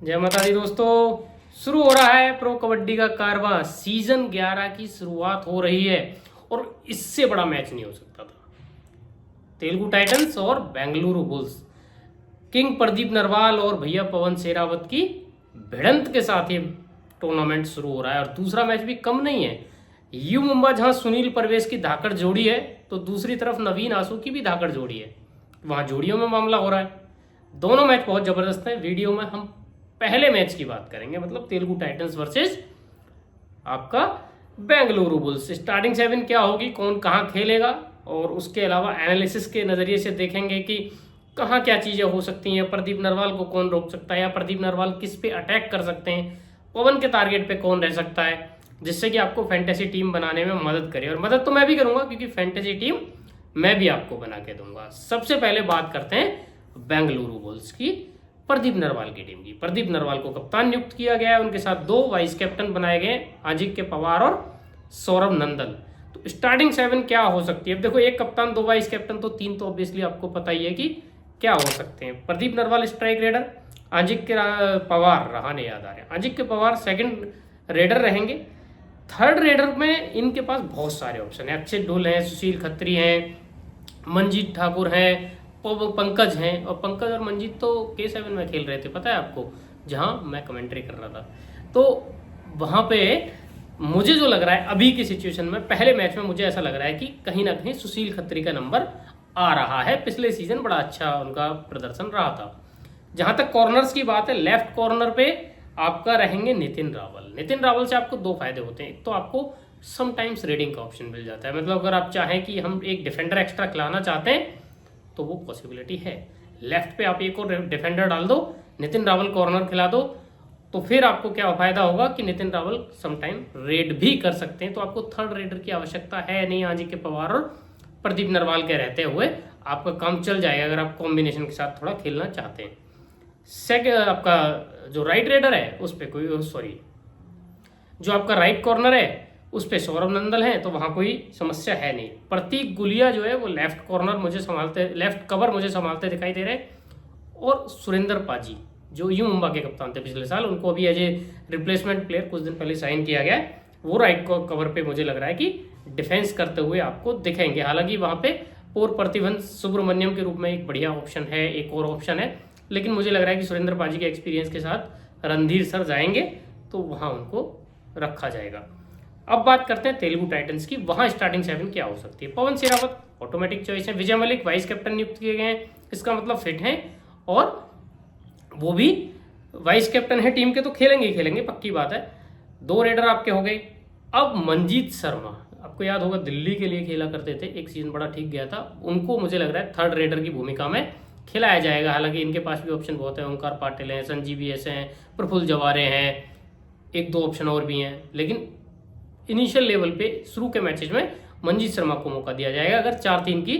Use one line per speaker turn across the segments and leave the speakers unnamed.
जय माता दी दोस्तों। शुरू हो रहा है प्रो कबड्डी का कारवां। सीजन 11 की शुरुआत हो रही है और इससे बड़ा मैच नहीं हो सकता था। तेलुगु टाइटंस और बेंगलुरु बुल्स, किंग प्रदीप नरवाल और भैया पवन शेरावत की भिड़ंत के साथ ये टूर्नामेंट शुरू हो रहा है। और दूसरा मैच भी कम नहीं है। यू मुंबा जहां सुनील परवेश की धाकड़ जोड़ी है, तो दूसरी तरफ नवीन आंसू की भी धाकड़ जोड़ी है। वहां जोड़ियों में मामला हो रहा है। दोनों मैच बहुत जबरदस्त है। वीडियो में हम पहले मैच की बात करेंगे, मतलब तेलुगु टाइटंस वर्सेस आपका बेंगलुरु बुल्स। स्टार्टिंग 7 क्या होगी, कौन कहाँ खेलेगा, और उसके अलावा एनालिसिस के नज़रिए से देखेंगे कि कहाँ क्या चीज़ें हो सकती हैं। प्रदीप नरवाल को कौन रोक सकता है, या प्रदीप नरवाल किस पे अटैक कर सकते हैं, पवन के टारगेट पे कौन रह सकता है, जिससे कि आपको फैंटेसी टीम बनाने में मदद करे। और मदद तो मैं भी करूंगा, क्योंकि फैंटेसी टीम मैं भी आपको बना के दूंगा। सबसे पहले बात करते हैं बेंगलुरु बुल्स की, प्रदीप नरवाल की टीम की। प्रदीप नरवाल को कप्तान नियुक्त किया गया है। उनके साथ 2 वाइस कैप्टन बनाए गए, आजिक्य पवार और सौरभ नंदल। तो स्टार्टिंग 7 क्या हो सकती है। अब देखो, 1 कप्तान 2 वाइस कैप्टन, तो 3 तो ऑब्वियसली आपको पता ही है कि क्या हो सकते हैं। प्रदीप नरवाल स्ट्राइक रेडर, आजिक्य पवार रहाने याद आ रहे हैं, आजिक्य पवार सेकंड रेडर रहेंगे। थर्ड रेडर में इनके पास बहुत सारे ऑप्शन है। अक्षय डोल हैं, सुशील खत्री हैं, मनजीत ठाकुर हैं, पंकज हैं। और पंकज और मंजीत तो K7 में खेल रहे थे, पता है आपको, जहां मैं कमेंट्री कर रहा था। तो वहां पे मुझे जो लग रहा है अभी की सिचुएशन में, पहले मैच में मुझे ऐसा लग रहा है कि कहीं ना कहीं सुशील खत्री का नंबर आ रहा है। पिछले सीजन बड़ा अच्छा उनका प्रदर्शन रहा था। जहां तक कॉर्नर्स की बात है, लेफ्ट कॉर्नर पे आपका रहेंगे नितिन रावल। नितिन रावल से आपको 2 फायदे होते हैं। एक तो आपको समटाइम्स रेडिंग का ऑप्शन मिल जाता है, मतलब अगर आप चाहें कि हम एक डिफेंडर एक्स्ट्रा खिलाना चाहते हैं तो वो पॉसिबिलिटी है। लेफ्ट पे आप एक और डिफेंडर डाल दो, नितिन रावल कॉर्नर खिला दो, तो फिर आपको क्या फायदा होगा कि नितिन रावल समटाइम रेड भी कर सकते हैं। तो आपको थर्ड रेडर की आवश्यकता है नहीं। आजिक्य पवार और प्रदीप नरवाल के रहते हुए आपका काम चल जाएगा, अगर आप कॉम्बिनेशन के साथ थोड़ा खेलना चाहते हैं। सेकंड, आपका जो राइट रेडर है उस पर कोई, सॉरी, जो आपका राइट कॉर्नर है उस पे सौरभ नंदल है, तो वहां कोई समस्या है नहीं। प्रतीक गुलिया जो है वो लेफ्ट कॉर्नर मुझे संभालते, लेफ्ट कवर मुझे संभालते दिखाई दे रहे हैं। और सुरेंद्र पाजी जो यू मुंबा के कप्तान थे पिछले साल, उनको अभी एज ए रिप्लेसमेंट प्लेयर कुछ दिन पहले साइन किया गया है। वो राइट कवर पे मुझे लग रहा है कि डिफेंस करते हुए आपको दिखेंगे। हालांकि वहां पे और प्रतिभन सुब्रमण्यम के रूप में एक बढ़िया ऑप्शन है, एक और ऑप्शन है, लेकिन मुझे लग रहा है कि सुरेंद्र पाजी के एक्सपीरियंस के साथ रणधीर सर जाएंगे तो वहां उनको रखा जाएगा। अब बात करते हैं तेलुगु टाइटंस की। वहां स्टार्टिंग 7 क्या हो सकती है। पवन शेरावत ऑटोमेटिक चॉइस है। विजय मलिक वाइस कैप्टन नियुक्त किए गए हैं, इसका मतलब फिट हैं, और वो भी वाइस कैप्टन है टीम के, तो खेलेंगे ही खेलेंगे, पक्की बात है। 2 रेडर आपके हो गए। अब मनजीत शर्मा, आपको याद होगा दिल्ली के लिए खेला करते थे, एक सीजन बड़ा ठीक गया था। उनको मुझे लग रहा है थर्ड रेडर की भूमिका में खिलाया जाएगा। हालांकि इनके पास भी ऑप्शन बहुत है, ओंकार पाटिल हैं, संजीवी एस हैं, प्रफुल्ल जवारे हैं, 1-2 ऑप्शन और भी हैं। लेकिन इनिशियल लेवल पे शुरू के मैचेज में मनजीत शर्मा को मौका दिया जाएगा, अगर 4-3 की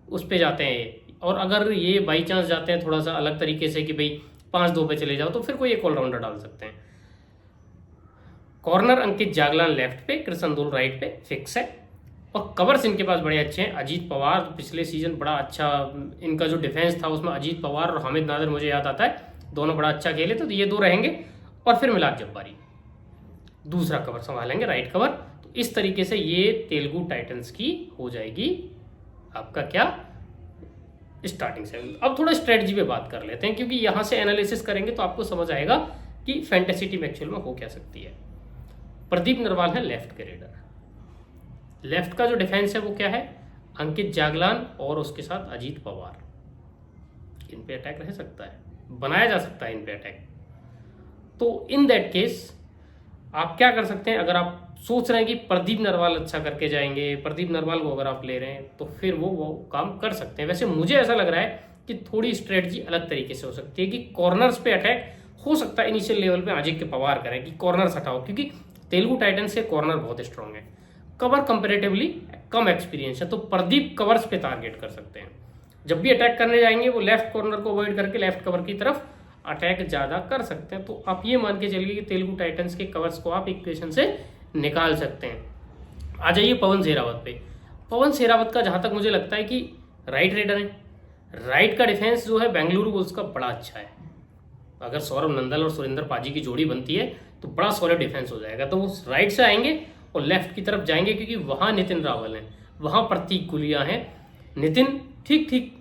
उस पे जाते हैं। और अगर ये बाई चांस जाते हैं थोड़ा सा अलग तरीके से कि भाई 5-2 पे चले जाओ, तो फिर कोई एक ऑलराउंडर डाल सकते हैं। कॉर्नर अंकित जागलान लेफ्ट पे, कृष्ण दूल राइट पे फिक्स है। और कवर्स इनके पास बड़े अच्छे हैं। अजीत पवार पिछले सीजन बड़ा अच्छा, इनका जो डिफेंस था उसमें अजीत पवार और हामिद नादर मुझे याद आता है, दोनों बड़ा अच्छा खेले, तो ये 2 रहेंगे। और फिर मिलाद जब्बारी दूसरा कवर संभालेंगे, राइट कवर। तो इस तरीके से ये तेलुगु टाइटंस की हो जाएगी आपका क्या स्टार्टिंग 7। अब थोड़ा स्ट्रेटजी पे बात कर लेते हैं, क्योंकि यहां से एनालिसिस करेंगे तो आपको समझ आएगा कि फैंटेसी टीम एक्चुअल में हो क्या सकती है। प्रदीप नरवाल है लेफ्ट के रेडर। लेफ्ट का जो डिफेंस है वो क्या है, अंकित जागलान और उसके साथ अजीत पवार। इन पे अटैक रह सकता है, बनाया जा सकता है इन पे अटैक। तो इन दैट केस आप क्या कर सकते हैं, अगर आप सोच रहे हैं कि प्रदीप नरवाल अच्छा करके जाएंगे, प्रदीप नरवाल को अगर आप ले रहे हैं, तो फिर वो काम कर सकते हैं। वैसे मुझे ऐसा लग रहा है कि थोड़ी स्ट्रेटजी अलग तरीके से हो सकती है, कि कॉर्नर्स पे अटैक हो सकता है इनिशियल लेवल पे आजिक्य पवार करें कि कॉर्नर्स हटाओ, क्योंकि तेलुगु टाइटंस के कॉर्नर बहुत स्ट्रॉन्ग है। कवर कंपेरेटिवली कम एक्सपीरियंस है, तो प्रदीप कवर्स पे टारगेट कर सकते हैं। जब भी अटैक करने जाएंगे वो लेफ्ट कॉर्नर को अवॉइड करके लेफ्ट कवर की तरफ अटैक ज़्यादा कर सकते हैं। तो आप ये मान के चलिए कि तेलुगु टाइटंस के कवर्स को आप इक्वेशन से निकाल सकते हैं। आ जाइए पवन शेरावत पे। पवन शेरावत का जहाँ तक मुझे लगता है कि राइट रेडर है, राइट का डिफेंस जो है बेंगलुरु बुल्स का बड़ा अच्छा है। अगर सौरभ नंदल और सुरेंद्र पाजी की जोड़ी बनती है तो बड़ा सॉलिड डिफेंस हो जाएगा। तो वो राइट से आएंगे और लेफ्ट की तरफ जाएंगे, क्योंकि वहाँ नितिन रावल हैं, वहाँ प्रतीक गुलिया हैं। नितिन ठीक ठीक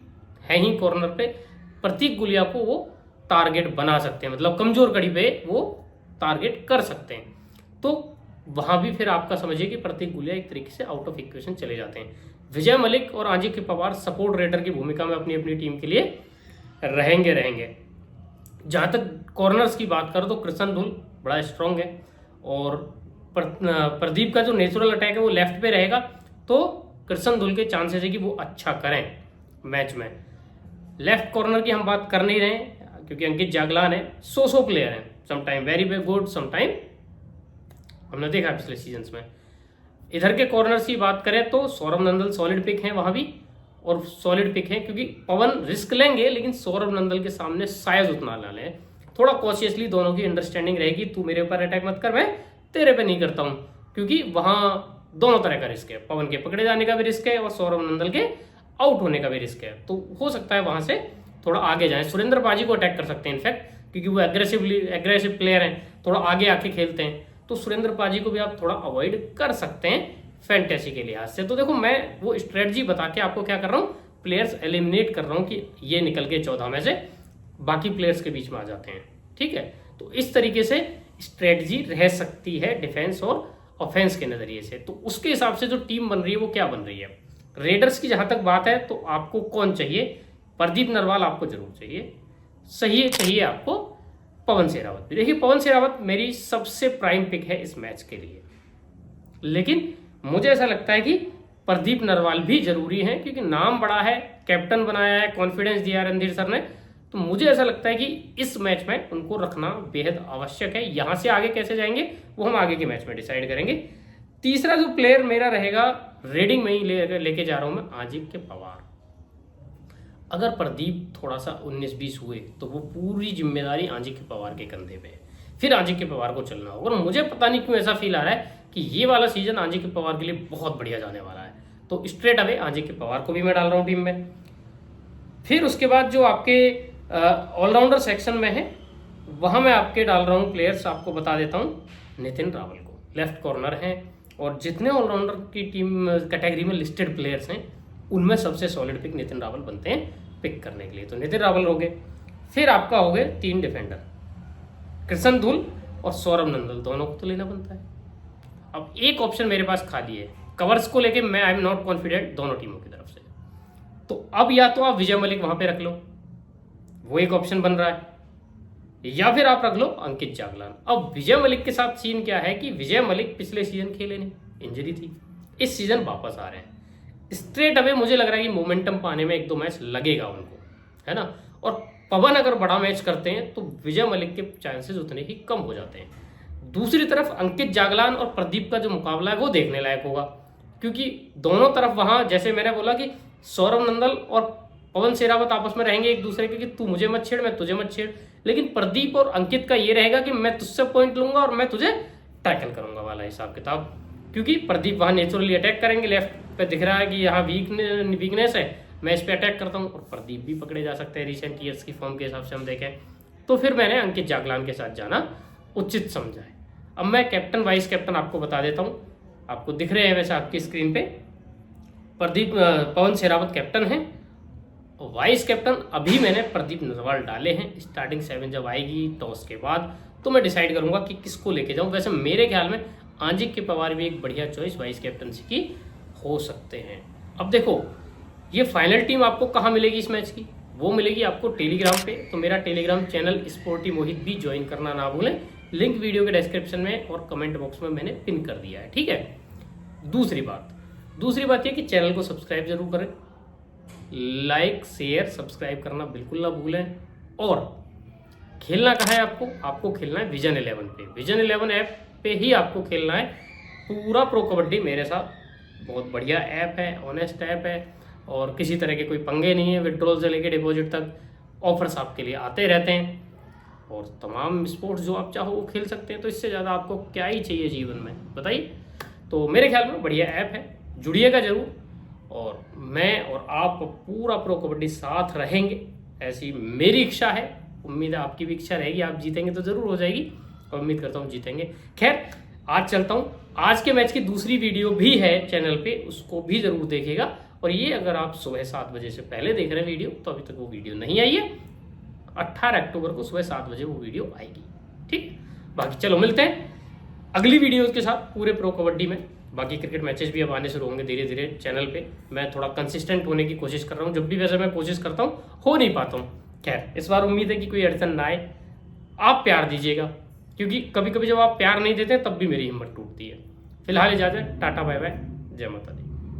है ही कॉर्नर पे, प्रतीक गुलिया को वो टारगेट बना सकते हैं, मतलब कमजोर कड़ी पे वो टारगेट कर सकते हैं। तो वहाँ भी फिर आपका समझिए कि प्रतीक गुलिया एक तरीके से आउट ऑफ इक्वेशन चले जाते हैं। विजय मलिक और अजिंक्य पवार सपोर्ट रेडर की भूमिका में अपनी अपनी टीम के लिए रहेंगे। जहाँ तक कॉर्नर्स की बात करो तो कृष्ण धुल बड़ा स्ट्रांग है, और प्रदीप का जो नेचुरल अटैक है वो लेफ्ट पे रहेगा, तो कृष्ण धुल के चांसेस है कि वो अच्छा करें मैच में। लेफ्ट कॉर्नर की हम बात कर नहीं रहे हैं, क्योंकि अंकित जागलान है, सो प्लेयर हैं, समटाइम वेरी गुड, समटाइम हमने देखा पिछले सीजन्स में। इधर के कॉर्नर्स की बात करें तो सौरभ नंदल सॉलिड पिक हैं वहाँ भी, और सॉलिड पिक है, क्योंकि पवन रिस्क लेंगे लेकिन सौरभ नंदल के सामने शायद उतना ना लें। थोड़ा कॉशियसली दोनों की अंडरस्टैंडिंग रहेगी, तू मेरे ऊपर अटैक मत कर, मैं तेरे पे नहीं करता हूँ, क्योंकि वहाँ दोनों तरह का रिस्क है, पवन के पकड़े जाने का भी रिस्क है और सौरभ नंदल के आउट होने का भी रिस्क है। तो हो सकता है वहाँ से थोड़ा आगे जाएं, सुरेंद्र पाजी को अटैक कर सकते हैं इनफैक्ट, क्योंकि वो एग्रेसिव प्लेयर हैं, थोड़ा आगे आके खेलते हैं, तो सुरेंद्र पाजी को भी आप थोड़ा अवॉइड कर सकते हैं फैंटेसी के लिहाज से। तो देखो मैं वो स्ट्रेटजी बता के आपको क्या कर रहा हूँ, प्लेयर्स एलिमिनेट कर रहा हूँ कि ये निकल के 14 में से बाकी प्लेयर्स के बीच में आ जाते हैं, ठीक है। तो इस तरीके से स्ट्रेटजी रह सकती है डिफेंस और ऑफेंस के नज़रिए से। तो उसके हिसाब से जो टीम बन रही है वो क्या बन रही है। रेडर्स की जहाँ तक बात है तो आपको कौन चाहिए, प्रदीप नरवाल आपको जरूर चाहिए, सही चाहिए आपको पवन शेरावत भी। देखिए पवन शेरावत मेरी सबसे प्राइम पिक है इस मैच के लिए, लेकिन मुझे ऐसा लगता है कि प्रदीप नरवाल भी जरूरी है, क्योंकि नाम बड़ा है, कैप्टन बनाया है, कॉन्फिडेंस दिया रणधीर सर ने, तो मुझे ऐसा लगता है कि इस मैच में उनको रखना बेहद आवश्यक है। यहां से आगे कैसे जाएंगे वो हम आगे के मैच में डिसाइड करेंगे। तीसरा जो प्लेयर मेरा रहेगा, रेडिंग में ही लेके जा रहा हूं मैं, अजिंक्य पवार। अगर प्रदीप थोड़ा सा 19-20 हुए तो वो पूरी जिम्मेदारी अजिंक्य पवार के कंधे पे है, फिर अजिंक्य पवार को चलना होगा। और मुझे पता नहीं क्यों ऐसा फील आ रहा है कि ये वाला सीजन अजिंक्य पवार के लिए बहुत बढ़िया जाने वाला है, तो स्ट्रेट अवे अजिंक्य पवार को भी मैं डाल रहा हूँ टीम में। फिर उसके बाद जो आपके ऑलराउंडर सेक्शन में है वहाँ मैं आपके डाल रहा हूँ प्लेयर्स, आपको बता देता हूँ, नितिन रावल को लेफ्ट कॉर्नर हैं, और जितने ऑलराउंडर की टीम कैटेगरी में लिस्टेड प्लेयर्स हैं उनमें सबसे सॉलिड पिक नितिन रावल बनते हैं पिक करने के लिए, तो नितिन रावल हो गए। फिर आपका हो गए 3 डिफेंडर, कृष्ण धुल और सौरभ नंदल, दोनों को तो लेना बनता है। अब एक ऑप्शन मेरे पास खाली है, कवर्स को लेके मैं आई एम नॉट कॉन्फिडेंट दोनों टीमों की तरफ से, तो अब या तो आप विजय मलिक वहां पे रख लो, वो एक ऑप्शन बन रहा है, या फिर आप रख लो अंकित जागलान। अब विजय मलिक के साथ सीन क्या है कि विजय मलिक पिछले सीजन खेले नहीं, इंजरी थी, इस सीजन वापस आ रहे हैं, स्ट्रेट अवे मुझे लग रहा है कि मोमेंटम पाने में 1-2 मैच लगेगा उनको, है ना। और पवन अगर बड़ा मैच करते हैं तो विजय मलिक के चांसेस उतने ही कम हो जाते हैं। दूसरी तरफ अंकित जागलान और प्रदीप का जो मुकाबला है वो देखने लायक होगा, क्योंकि दोनों तरफ वहां जैसे मैंने बोला कि सौरभ नंदल और पवन शेरावत आपस में रहेंगे एक दूसरे के कि तू मुझे मत छेड़ मैं तुझे मत छेड़, लेकिन प्रदीप और अंकित का ये रहेगा कि मैं तुझसे पॉइंट लूंगा और मैं तुझे टैकल करूंगा वाला हिसाब किताब, क्योंकि प्रदीप वहां नेचुरली अटैक करेंगे, लेफ्ट पे दिख रहा है कि यहाँ वीकनेस है, मैं इस पे अटैक करता हूँ, और प्रदीप भी पकड़े जा सकते हैं रिसेंट ईयर्स की फॉर्म के हिसाब से हम देखें, तो फिर मैंने अंकित जागलान के साथ जाना उचित समझा है। अब मैं कैप्टन वाइस कैप्टन आपको बता देता हूँ, आपको दिख रहे हैं वैसे आपकी स्क्रीन पे, पवन शेरावत कैप्टन है, वाइस कैप्टन अभी मैंने प्रदीप नरवाल डाले हैं। स्टार्टिंग 7 जब आएगी टॉस के बाद तो मैं डिसाइड करूंगा कि किसको लेके जाऊं। वैसे मेरे ख्याल में अजिंक्य पवार भी एक बढ़िया चॉइस वाइस कैप्टनसी की हो सकते हैं। अब देखो ये फाइनल टीम आपको कहाँ मिलेगी इस मैच की, वो मिलेगी आपको टेलीग्राम पे, तो मेरा टेलीग्राम चैनल स्पोर्टी मोहित भी ज्वाइन करना ना भूलें, लिंक वीडियो के डिस्क्रिप्शन में और कमेंट बॉक्स में मैंने पिन कर दिया है, ठीक है। दूसरी बात ये कि चैनल को सब्सक्राइब जरूर करें, लाइक शेयर सब्सक्राइब करना बिल्कुल ना भूलें, और खेलना कहाँ है आपको खेलना है विजन 11 पे, विजन 11 ऐप पे ही आपको खेलना है पूरा प्रो कबड्डी मेरे साथ। बहुत बढ़िया ऐप है, ऑनेस्ट ऐप है, और किसी तरह के कोई पंगे नहीं है, विड्रॉल से लेके डिपॉजिट तक ऑफर्स आपके लिए आते रहते हैं, और तमाम स्पोर्ट्स जो आप चाहो वो खेल सकते हैं। तो इससे ज़्यादा आपको क्या ही चाहिए जीवन में, बताइए। तो मेरे ख्याल में बढ़िया ऐप है, जुड़िएगा जरूर, और मैं और आप पूरा प्रो कबड्डी साथ रहेंगे ऐसी मेरी इच्छा है। उम्मीद है आपकी भी इच्छा रहेगी, आप जीतेंगे तो जरूर हो जाएगी, और उम्मीद करता हूँ जीतेंगे। खैर आज चलता हूँ, आज के मैच की दूसरी वीडियो भी है चैनल पे, उसको भी जरूर देखिएगा। और ये अगर आप सुबह 7 बजे से पहले देख रहे हैं वीडियो, तो अभी तक वो वीडियो नहीं आई है, 18 अक्टूबर को सुबह 7 बजे वो वीडियो आएगी। ठीक, बाकी चलो मिलते हैं अगली वीडियो के साथ पूरे प्रो कबड्डी में। बाकी क्रिकेट मैचेस भी अब आने शुरू होंगे धीरे धीरे चैनल पे। मैं थोड़ा कंसिस्टेंट होने की कोशिश कर रहा हूँ, जब भी वैसे मैं कोशिश करता हूँ हो नहीं पाता हूँ। खैर इस बार उम्मीद है कि कोई अड़चन ना आए, आप प्यार दीजिएगा, क्योंकि कभी कभी जब आप प्यार नहीं देते तब भी मेरी हिम्मत टूटती है। फिलहाल इजाजत, टाटा बाय बाय, जय माता दी।